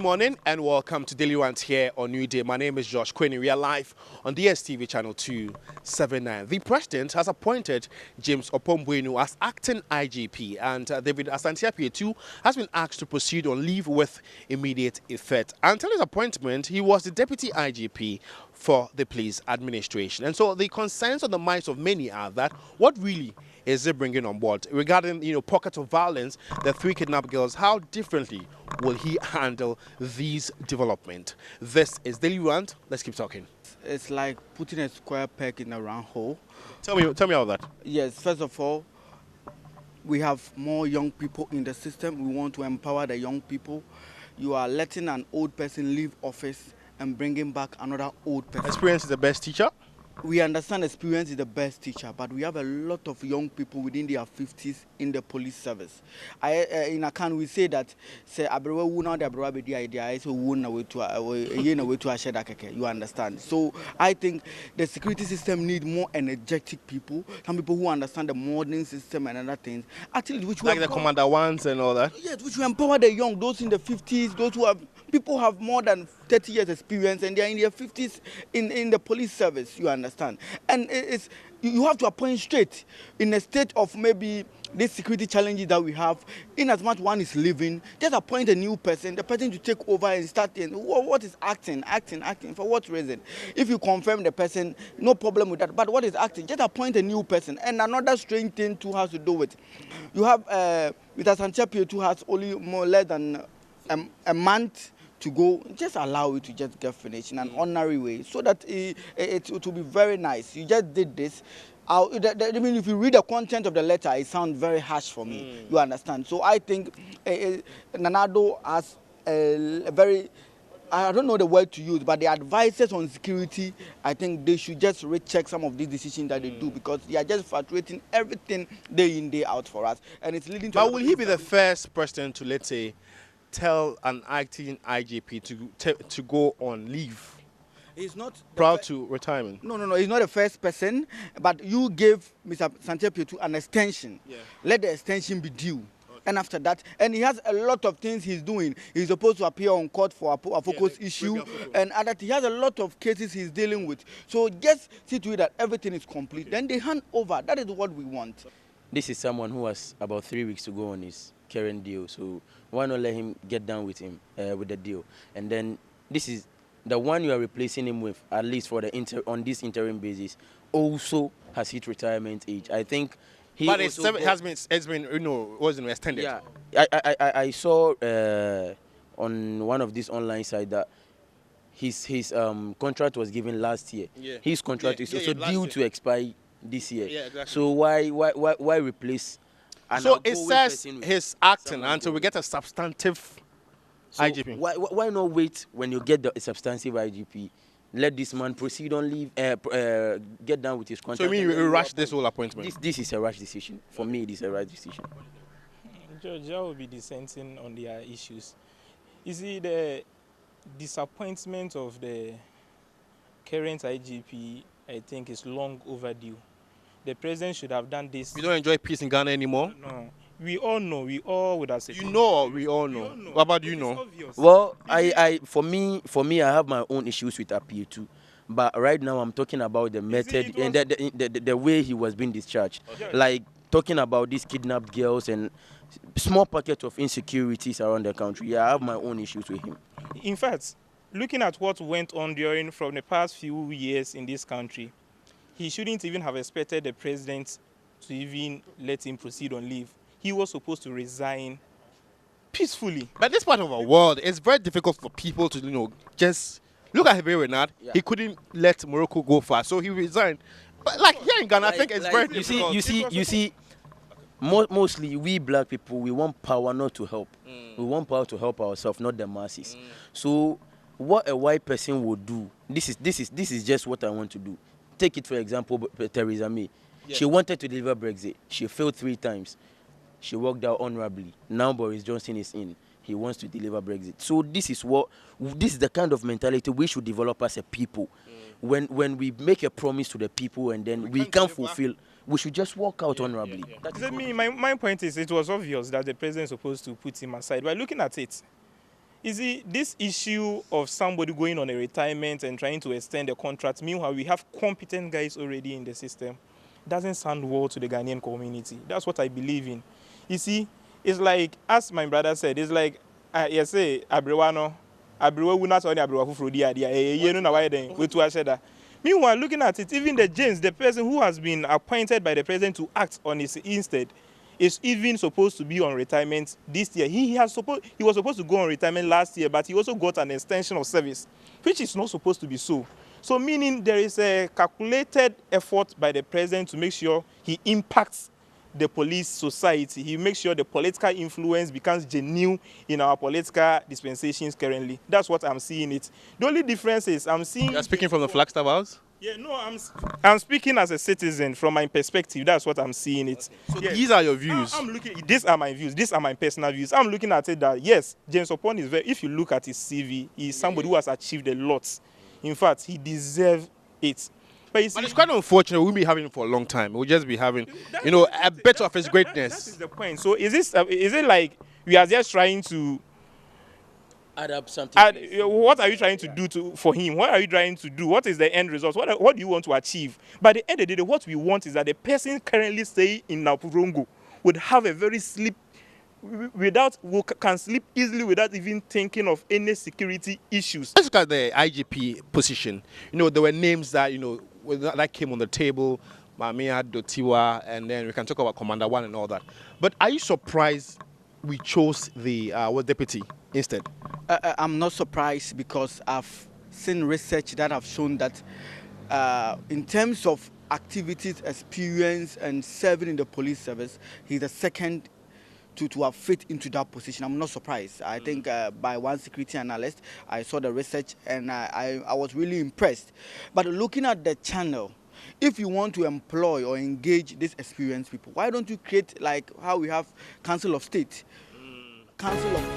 morning and welcome to Daily Rant here on New Day. My name is Josh Quinn. We are live on DSTV channel 279. The president has appointed James Opombuenu as acting IGP, and David Asante-Apietu has been asked to proceed on leave with immediate effect. Until his appointment, he was the deputy IGP for the police administration. And so the concerns on the minds of many are that what really is it bringing on board regarding pockets of violence, the 3 kidnapped girls? How differently will he handle these development? This is Daily Rant. Let's keep talking. It's like putting a square peg in a round hole. Tell me about that. Yes, first of all, we have more young people in the system. We want to empower the young people. You are letting an old person leave office and bringing back another old person. Experience is the best teacher. We understand experience is the best teacher, but we have a lot of young people within their 50s in the police service. In account, we say that say abrewa wuna de abrewa be the idea so wuna way to share that. You understand? So I think the security system need more energetic people, some people who understand the modern system and other things. Actually, which like the commander ones and all that. Yes, which will empower the young, those in the 50s, those who have people have more than 30 years experience and they are in their 50s in the police service. You understand? And you have to appoint straight in a state of maybe these security challenges that we have. In as much one is leaving, just appoint a new person, the person to take over and start in. What is acting? For what reason? If you confirm the person, no problem with that. But what is acting? Just appoint a new person. And another strange thing too has to do with, you have, with Asante-Apietu has only more less than a month to go. Just allow it to just get finished in an honorary way so that it will be very nice. You just did this. I mean, if you read the content of the letter, it sounds very harsh for me. You understand? So I think Nanado has a very, I don't know the word to use, but the advisors on security, I think they should just recheck some of these decisions that they do, because they are just frustrating everything day in, day out for us. And it's leading to... But will he be the first person to, let's say, tell an acting IGP to go on leave? He's not proud to retirement. No. He's not the first person, but you gave Mr. Asante-Apietu an extension. Yeah. Let the extension be due. Okay. And after that, and he has a lot of things he's doing. He's supposed to appear on court for a focus issue, and that he has a lot of cases he's dealing with. So just see to it that everything is complete. Then they hand over. That is what we want. This is someone who has about 3 weeks to go on his current deal. So why not let him get down with him with the deal? And then this is the one you are replacing him with, at least for the on this interim basis, also has hit retirement age. I think he. But it's been wasn't extended. Yeah, I saw on one of these online sites that his contract was given last year. Yeah. His contract is also due to expire this year. Yeah, exactly. So why replace? So it says he's acting until we get a substantive IGP. Why not wait when you get the substantive IGP? Let this man proceed on leave, get down with his contract. So you mean we rush this whole appointment? This is a rash decision. For me, it is a rash decision. George, I will be dissenting on their issues. You see, the disappointment of the current IGP, I think, is long overdue. The president should have done this. We don't enjoy peace in Ghana anymore? No. We all know. We all would have said. You know, we all know. What about you know? Well, for me, I have my own issues with Apietu. But right now, I'm talking about the method and the way he was being discharged. Okay. Like, talking about these kidnapped girls and small packet of insecurities around the country. Yeah, I have my own issues with him. In fact, looking at what went on from the past few years in this country, he shouldn't even have expected the president to even let him proceed on leave. He was supposed to resign peacefully. But this part of our world, it's very difficult for people to, just look at Hervé Renard. Yeah. He couldn't let Morocco go far, so he resigned. But like here in Ghana, I think it's very difficult. You see, mostly we black people, we want power not to help. We want power to help ourselves, not the masses. So what a white person would do, this is just what I want to do. Take it for example, Theresa May. Yeah. She wanted to deliver Brexit. She failed 3 times. She worked out honorably. Now Boris Johnson is in. He wants to deliver Brexit. So this is the kind of mentality we should develop as a people. When we make a promise to the people and then we can't fulfill, we should just walk out honorably. My point is, it was obvious that the president is supposed to put him aside. By looking at it, You see, this issue of somebody going on a retirement and trying to extend the contract, meanwhile, we have competent guys already in the system, doesn't sound well to the Ghanaian community. That's what I believe in. You see, it's like, as my brother said, it's like, you say, Abrewano, Abrewa will not only Abrewa Fufrodi idea, you know, why then, with Tuasheda. Meanwhile, looking at it, even the James, the person who has been appointed by the president to act on his instead, is even supposed to be on retirement this year. He was supposed to go on retirement last year, but he also got an extension of service, which is not supposed to be so. So meaning there is a calculated effort by the president to make sure he impacts the police society. He makes sure the political influence becomes genuine in our political dispensations currently. That's what I'm seeing it. The only difference is I'm seeing... You're speaking from the Flagstaff House? Yeah, no, I'm speaking as a citizen from my perspective. That's what I'm seeing it. So these are your views? I'm looking. These are my views. These are my personal views. I'm looking at it that yes, James Opon is very. If you look at his CV, he's somebody who has achieved a lot. In fact, he deserves it. But it's quite unfortunate. We'll be having him for a long time. We'll just be having, you know, a bit of his greatness. That is the point. So is it like we are just trying to add up something? What are you trying to do for him? What are you trying to do? What is the end result? What do you want to achieve? By the end of the day, what we want is that the person currently staying in Napurongo would have a very can sleep easily without even thinking of any security issues. Let's look at the IGP position. You know, there were names that, you know, that came on the table, Mamia, Dotiwa, and then we can talk about Commander One and all that. But are you surprised we chose the deputy instead? I'm not surprised because I've seen research that have shown that in terms of activities, experience, and serving in the police service, he's the second to have fit into that position. I'm not surprised. I think by one security analyst, I saw the research and I was really impressed. But looking at the channel, if you want to employ or engage these experienced people, why don't you create like how we have Council of State, Council of